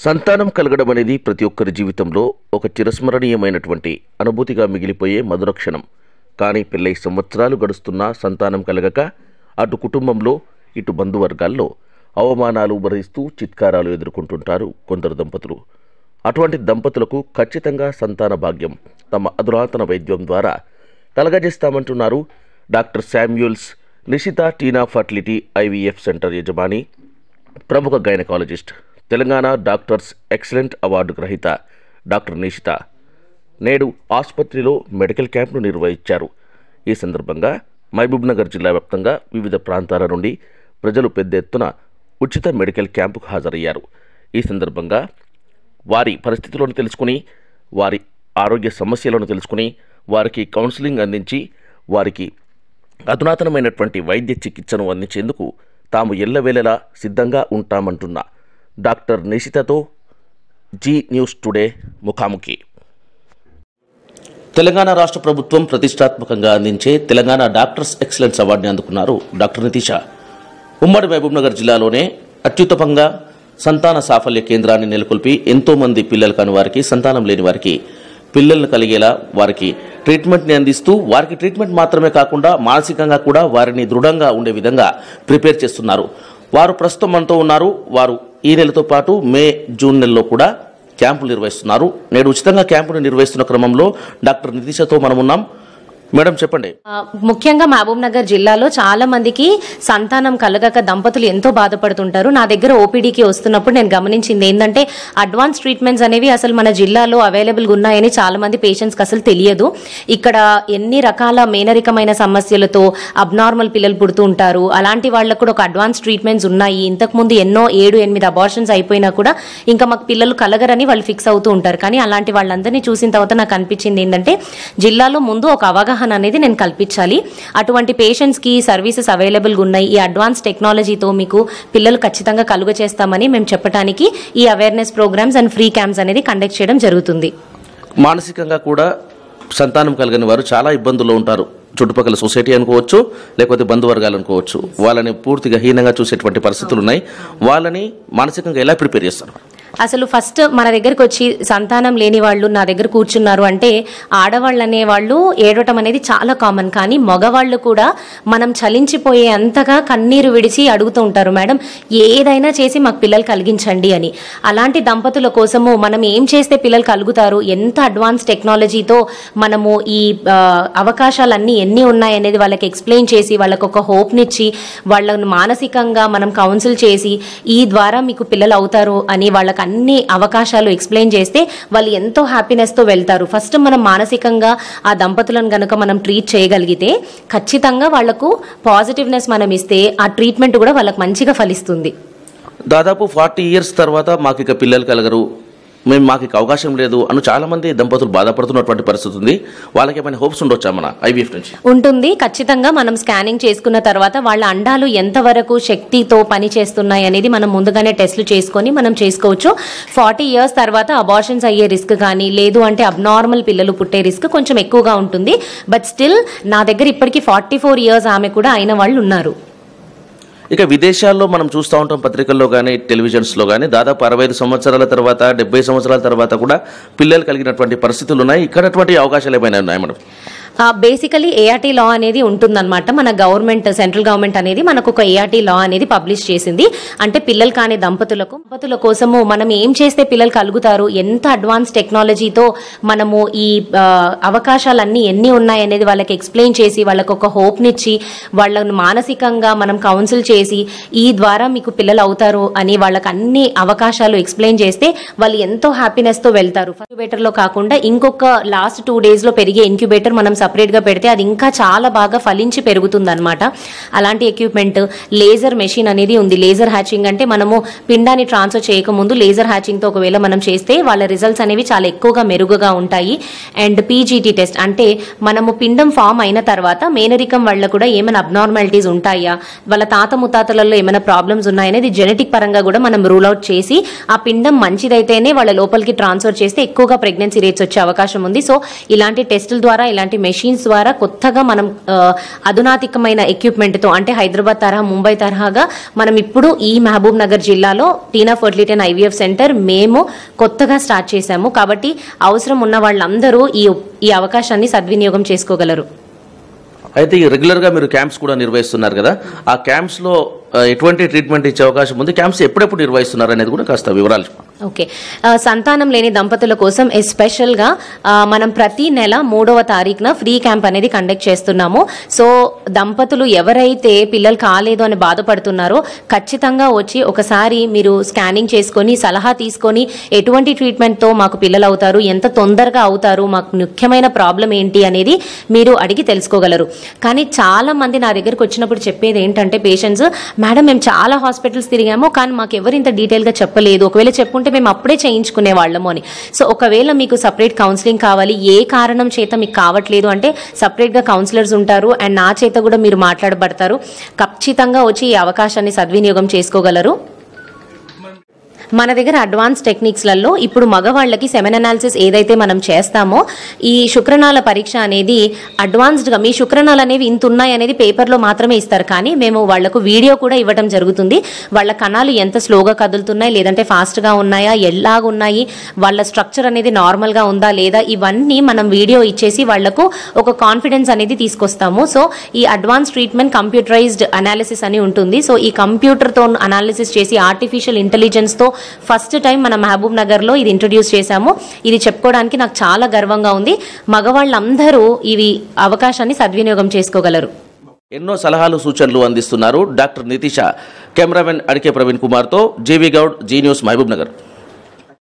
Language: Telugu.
సంతానం కలగడం అనేది ప్రతి ఒక్కరి జీవితంలో ఒక చిరస్మరణీయమైనటువంటి అనుభూతిగా మిగిలిపోయే మధుర క్షణం. కానీ పెళ్ళై సంవత్సరాలు గడుస్తున్నా సంతానం కలగక అటు కుటుంబంలో ఇటు బంధువర్గాల్లో అవమానాలు భరిస్తూ చిత్కారాలు ఎదుర్కొంటుంటారు కొందరు దంపతులు. అటువంటి దంపతులకు ఖచ్చితంగా సంతాన భాగ్యం తమ అధునాతన వైద్యం ద్వారా కలగజేస్తామంటున్నారు డాక్టర్ శామ్యూల్స్ నిషిత టీనా ఫర్టిలిటీ ఐవీఎఫ్ సెంటర్ యజమాని, ప్రముఖ gynaecologist, Telangana doctors excellent award గ్రహీత డాక్టర్ నిషిత నేడు ఆసుపత్రిలో మెడికల్ క్యాంప్ను నిర్వహించారు. ఈ సందర్భంగా మహబూబ్నగర్ జిల్లా వ్యాప్తంగా వివిధ ప్రాంతాల నుండి ప్రజలు పెద్ద ఎత్తున ఉచిత మెడికల్ క్యాంపుకు హాజరయ్యారు. ఈ సందర్భంగా వారి పరిస్థితులను తెలుసుకుని, వారి ఆరోగ్య సమస్యలను తెలుసుకుని, వారికి కౌన్సిలింగ్ అందించి, వారికి అధునాతనమైనటువంటి వైద్య చికిత్సను అందించేందుకు తాము ఎల్లవేళలా సిద్ధంగా ఉంటామంటున్న డాక్టర్ నిషితతో జీ న్యూస్ టుడే ముఖాముఖి. తెలంగాణ రాష్ట్ర ప్రభుత్వం ప్రతిష్టాత్మకంగా అందించే తెలంగాణ డాక్టర్స్ ఎక్సలెన్స్ అవార్డుని అందుకున్నారు డాక్టర్ నితీష. ఉమ్మడి మహబూబ్నగర్ జిల్లాలోనే అత్యుత్తమంగా సంతాన సాఫల్య కేంద్రాన్ని నెలకొల్పి ఎంతోమంది పిల్లలు కాని వారికి, సంతానం లేని వారికి పిల్లలను కలిగేలా వారికి ట్రీట్మెంట్ని అందిస్తూ, వారికి ట్రీట్మెంట్ మాత్రమే కాకుండా మానసికంగా కూడా వారిని దృఢంగా ఉండే విధంగా ప్రిపేర్ చేస్తున్నారు. వారు ప్రస్తుతం మనతో ఉన్నారు. వారు ఈ నెలతో పాటు మే, జూన్ నెలలో కూడా క్యాంపులు నిర్వహిస్తున్నారు. నేడు ఉచితంగా క్యాంపును నిర్వహిస్తున్న క్రమంలో డాక్టర్ నితీషతో మనం ఉన్నాం. మేడం చెప్పండి. ముఖ్యంగా మహబూబ్ నగర్ జిల్లాలో చాలా మందికి సంతానం కలగక దంపతులు ఎంతో బాధపడుతుంటారు. నా దగ్గర ఓపీడీకి వస్తున్నప్పుడు నేను గమనించింది ఏంటంటే అడ్వాన్స్ ట్రీట్మెంట్స్ అనేవి అసలు మన జిల్లాలో అవైలబుల్గా ఉన్నాయని చాలా మంది పేషెంట్స్కి అసలు తెలియదు. ఇక్కడ ఎన్ని రకాల మేనరికమైన సమస్యలతో అబ్నార్మల్ పిల్లలు పుడుతూ ఉంటారు. అలాంటి వాళ్ళకు కూడా ఒక అడ్వాన్స్ ట్రీట్మెంట్స్ ఉన్నాయి. ఇంతకుముందు ఎన్నో 7-8 అబార్షన్స్ అయిపోయినా కూడా ఇంకా మాకు పిల్లలు కలగరని వాళ్ళు ఫిక్స్ అవుతూ ఉంటారు. కానీ అలాంటి వాళ్ళందరినీ చూసిన తర్వాత నాకు అనిపించింది ఏంటంటే జిల్లాలో ముందు ఒక అవగాహన అనేది నేను కల్పించాలి. అటువంటి పేషెంట్స్ కి సర్వీసెస్ అవైలబుల్ గా ఉన్నాయి. ఈ అడ్వాన్స్ టెక్నాలజీతో మీకు పిల్లలు ఖచ్చితంగా కలుగ చేస్తామని మేము చెప్పడానికి ఈ awareness programs and free camps అనేది కండక్ట్ చేయడం జరుగుతుంది. మానసికంగా కూడా సంతానం కలిగిన వారు చాలా ఇబ్బందుల్లో ఉంటారు. చుట్టుపక్కల సొసైటీ అనుకోవచ్చు, లేకపోతే బంధువర్గాలు అనుకోవచ్చు, వాళ్ళని పూర్తిగా హీనంగా చూసేటువంటి పరిస్థితులు ఉన్నాయి. వాళ్ళని మానసికంగా ఎలా ప్రిపేర్ చేస్తారు? అసలు ఫస్ట్ మన దగ్గరకు వచ్చి సంతానం లేని వాళ్ళు నా దగ్గర కూర్చున్నారు అంటే ఆడవాళ్ళు అనే వాళ్ళు ఏడవటం అనేది చాలా కామన్. కానీ మగవాళ్ళు కూడా మనం చలించిపోయే అంతగా కన్నీరు విడిచి అడుగుతూ ఉంటారు, మేడం ఏదైనా చేసి మాకు పిల్లలు కలిగించండి అని. అలాంటి దంపతుల కోసము మనం ఏం చేస్తే పిల్లలు కలుగుతారు, ఎంత అడ్వాన్స్ టెక్నాలజీతో మనము ఈ అవకాశాలన్నీ ఎన్ని ఉన్నాయనేది వాళ్ళకి ఎక్స్ప్లెయిన్ చేసి, వాళ్ళకు ఒక హోప్నిచ్చి, వాళ్ళను మానసికంగా మనం కౌన్సిల్ చేసి ఈ ద్వారా మీకు పిల్లలు అవుతారు అని వాళ్ళకి అన్ని అవకాశాలు ఎక్స్ప్లెయిన్ చేస్తే వాళ్ళు ఎంతో హ్యాపీనెస్తో వెళ్తారు. ఫస్ట్ మనం మానసికంగా ఆ దంపతులను కనుక మనం ట్రీట్ చేయగలిగితే ఖచ్చితంగా వాళ్లకు పాజిటివ్నెస్ మనం ఇస్తే ఆ ట్రీట్మెంట్ కూడా వాళ్ళకి మంచిగా ఫలిస్తుంది. దాదాపు 40 years తర్వాత మాకు ఇక పిల్లలు కలగరు, మాకు ఇక అవకాశం లేదు అని చాలా మంది దంపతులు బాధపడుతున్నటువంటి పరిస్థితి ఉంది. వాళ్ళకి ఏమైనా హోప్స్ ఉండొచ్చా మన ఐవీఎఫ్ నుంచి? ఉంటుంది. ఖచ్చితంగా మనం స్కానింగ్ చేసుకున్న తర్వాత వాళ్ళ అండాలు ఎంతవరకు శక్తితో పని చేస్తున్నాయి అనేది మనం ముందుగానే టెస్టులు చేసుకొని మనం చేసుకోవచ్చు. 40 years తర్వాత అబార్షన్స్ అయ్యే రిస్క్ కానీ, లేదు అంటే అబ్నార్మల్ పిల్లలు పుట్టే రిస్క్ కొంచెం ఎక్కువగా ఉంటుంది. బట్ స్టిల్ నా దగ్గర ఇప్పటికీ 44 years ఆమె కూడా అయిన వాళ్ళు ఉన్నారు. ఇక విదేశాల్లో మనం చూస్తూ ఉంటాం, పత్రికల్లో కానీ టెలివిజన్స్లో కానీ, దాదాపు 65 సంవత్సరాల తర్వాత 70 సంవత్సరాల తర్వాత కూడా పిల్లలు కలిగినటువంటి పరిస్థితులు ఉన్నాయి. ఇక్కడ అటువంటి అవకాశాలు ఏమైనా ఉన్నాయి మేడం? బేసికలీ ఏఆర్టీ లా అనేది ఉంటుందన్నమాట. మన గవర్నమెంట్, సెంట్రల్ గవర్నమెంట్ అనేది మనకు ఒక ఏఆర్టీ లా అనేది పబ్లిష్ చేసింది. అంటే పిల్లలు కాని దంపతుల కోసము మనం ఏం చేస్తే పిల్లలు కలుగుతారు, ఎంత అడ్వాన్స్ టెక్నాలజీతో మనము ఈ అవకాశాలన్నీ ఎన్ని ఉన్నాయనేది వాళ్ళకి ఎక్స్ప్లెయిన్ చేసి, వాళ్ళకు ఒక హోప్నిచ్చి, వాళ్ళను మానసికంగా మనం కౌన్సిల్ చేసి ఈ ద్వారా మీకు పిల్లలు అవుతారు అని వాళ్ళకి అన్ని అవకాశాలు ఎక్స్ప్లెయిన్ చేస్తే వాళ్ళు ఎంతో హ్యాపీనెస్తో వెళ్తారు. ఇంక్యుబేటర్లో కాకుండా ఇంకొక లాస్ట్ 2 days లో పెరిగే ఇంక్యుబేటర్ మనం సపరేట్గా పెడితే అది ఇంకా చాలా బాగా ఫలించి పెరుగుతుంది అనమాట. అలాంటి ఎక్విప్మెంట్, లేజర్ మెషిన్ అనేది ఉంది. లేజర్ హ్యాచింగ్ అంటే మనము పిండాన్ని ట్రాన్స్ఫర్ చేయకముందు లేజర్ హ్యాచింగ్తో ఒకవేళ మనం చేస్తే వాళ్ళ రిజల్ట్స్ అనేవి చాలా ఎక్కువగా మెరుగుగా ఉంటాయి. అండ్ పీజీటీ టెస్ట్ అంటే మనము పిండం ఫామ్ అయిన తర్వాత మేనరికం వల్ల కూడా ఏమైనా అబ్నార్మాలిటీస్ ఉంటాయా, వాళ్ళ తాత ముత్తాతలలో ఏమైనా ప్రాబ్లమ్స్ ఉన్నాయనేది జెనెటిక్ పరంగా కూడా మనం రూల్ అవుట్ చేసి ఆ పిండం మంచిదైతేనే వాళ్ళ లోపలికి ట్రాన్స్ఫర్ చేస్తే ఎక్కువగా ప్రెగ్నెన్సీ రేట్స్ వచ్చే అవకాశం ఉంది. సో ఇలాంటి టెస్టుల ద్వారా, ఇలాంటి మెషిన్స్ ద్వారా కొత్తగా మనం అధునాతికమైన ఎక్విప్మెంట్తో అంటే హైదరాబాద్ తరహా ముంబై తరహాగా మనం ఇప్పుడు ఈ మహబూబ్ నగర్ జిల్లాలో టీనా ఫర్టిలిటీ అండ్ ఐవీఎఫ్ సెంటర్ మేము కొత్తగా స్టార్ట్ చేశాము. కాబట్టి అవసరం ఉన్న వాళ్ళందరూ ఈ అవకాశాన్ని సద్వినియోగం చేసుకోగలరు. అయితే ఈ రెగ్యులర్గా మీరు క్యాంప్స్ కూడా నిర్వహిస్తున్నారు కదా, ఆ క్యాంప్స్లో ఎటువంటి ట్రీట్మెంట్ ఇచ్చే అవకాశం ఉంది, క్యాంప్స్ ఎప్పుడెప్పుడు నిర్వహిస్తున్నారు అనేది కూడా కాస్త వివరాలు. ఓకే, సంతానం లేని దంపతుల కోసం ఎస్పెషల్గా మనం ప్రతి నెల 3వ తారీఖున ఫ్రీ క్యాంప్ అనేది కండక్ట్ చేస్తున్నాము. సో దంపతులు ఎవరైతే పిల్లలు కాలేదు అని బాధపడుతున్నారో ఖచ్చితంగా వచ్చి ఒకసారి మీరు స్కానింగ్ చేసుకొని సలహా తీసుకొని ఎటువంటి ట్రీట్మెంట్తో మాకు పిల్లలు అవుతారు, ఎంత తొందరగా అవుతారు, మాకు ముఖ్యమైన ప్రాబ్లం ఏంటి అనేది మీరు అడిగి తెలుసుకోగలరు. కానీ చాలా మంది నా దగ్గరకు వచ్చినప్పుడు చెప్పేది ఏంటంటే పేషెంట్స్, మేడం మేము చాలా హాస్పిటల్స్ తిరిగాము కానీ మాకు ఎవరు ఇంత డీటెయిల్గా చెప్పలేదు, ఒకవేళ చెప్పుంటే మేము అప్పుడే చేయించుకునే వాళ్ళము అని. సో ఒకవేళ మీకు సపరేట్ కౌన్సిలింగ్ కావాలి, ఏ కారణం చేత మీకు కావట్లేదు అంటే సపరేట్గా కౌన్సిలర్స్ ఉంటారు అండ్ నా చేత కూడా మీరు మాట్లాడబడతారు. ఖచ్చితంగా వచ్చి ఈ అవకాశాన్ని సద్వినియోగం చేసుకోగలరు. మన దగ్గర అడ్వాన్స్ టెక్నిక్స్లలో ఇప్పుడు మగవాళ్ళకి సెమెన్ అనాలిసిస్ ఏదైతే మనం చేస్తామో ఈ శుక్రనాళ పరీక్ష అనేది అడ్వాన్స్డ్గా మీ శుక్రనాళాలు అనేవి ఇంత ఉన్నాయి అనేది పేపర్లో మాత్రమే ఇస్తారు, కానీ మేము వాళ్లకు వీడియో కూడా ఇవ్వడం జరుగుతుంది. వాళ్ళ కణాలు ఎంత స్లోగా కదులుతున్నాయి లేదంటే ఫాస్ట్గా ఉన్నాయా, ఎలాగున్నాయి, వాళ్ళ స్ట్రక్చర్ అనేది నార్మల్గా ఉందా లేదా, ఇవన్నీ మనం వీడియో ఇచ్చేసి వాళ్లకు ఒక కాన్ఫిడెన్స్ అనేది తీసుకొస్తాము. సో ఈ అడ్వాన్స్ ట్రీట్మెంట్ కంప్యూటరైజ్డ్ అనాలిసిస్ అని ఉంటుంది. సో ఈ కంప్యూటర్తో అనాలిసిస్ చేసి ఆర్టిఫిషియల్ ఇంటెలిజెన్స్తో ఫస్ట్ టైం మన మహబూబ్ నగర్లో ఇది ఇంట్రొడ్యూస్ చేశాము. ఇది చెప్పుకోవడానికి నాకు చాలా గర్వంగా ఉంది. మగవాళ్ళందరూ ఇవి అవకాశాన్ని సద్వినియోగం చేసుకోగలరు. ఎన్నో సలహాలు సూచనలు అందిస్తున్నారు డాక్టర్ నితీష. కెమెరామెన్ అడికే ప్రవీణ్ కుమార్తో JV Goud, Zee News, Mahabub Nagar.